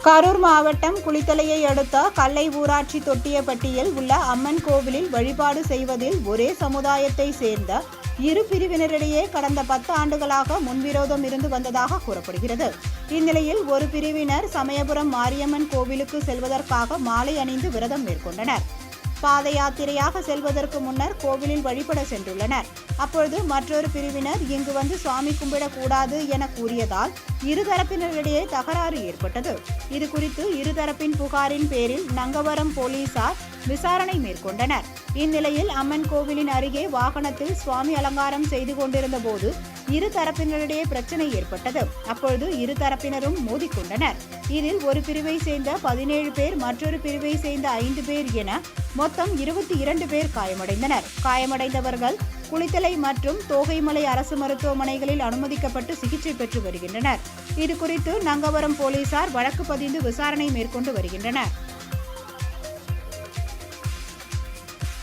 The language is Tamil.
கரூர் மாவட்டம் குளித்தலையை அடுத்த கல்லை ஊராட்சி தொட்டியப்பட்டியில் உள்ள அம்மன் கோவிலில் வழிபாடு செய்வதில் ஒரே சமுதாயத்தை சேர்ந்த இரு பிரிவினரிடையே கடந்த 10 ஆண்டுகளாக முன்விரோதம் இருந்து வந்ததாக கூறப்படுகிறது. இந்நிலையில் ஒரு பிரிவினர் சமயபுரம் மாரியம்மன் கோவிலுக்கு செல்வதற்காக மாலை அணிந்து விரதம் மேற்கொண்டனர். பாத யாத்திரையாக செல்வதற்கு முன்னர் கோவிலில் வழிபட சென்றுள்ளனர். அப்பொழுது மற்றொரு பிரிவினர் இங்கு வந்து சுவாமி கும்பிடக்கூடாது என கூறியதால் இருதரப்பினரிடையே தகராறு ஏற்பட்டது. இது குறித்து இருதரப்பின் புகாரின் பேரில் நங்கவரம் போலீசார் விசாரணை மேற்கொண்டனர். இந்நிலையில் அம்மன் கோவிலின் அருகே வாகனத்தில் சுவாமி அலங்காரம் செய்து கொண்டிருந்த போது இரு தரப்பினரிடையே பிரச்சனை ஏற்பட்டது. அப்பொழுது இரு தரப்பினரும் மோதிக்கொண்டனர். இதில் ஒரு பிரிவை சேர்ந்த 17 பேர், மற்றொரு பிரிவை சேர்ந்த 5 பேர் என மொத்தம் 22 பேர் காயமடைந்தனர். காயமடைந்தவர்கள் குளித்தலை மற்றும் தோகைமலை அரசு மருத்துவமனைகளில் அனுமதிக்கப்பட்டு சிகிச்சை பெற்று வருகின்றனர். இது குறித்து நங்கவரம் போலீசார் வழக்கு பதிந்து விசாரணை மேற்கொண்டு வருகின்றனர்.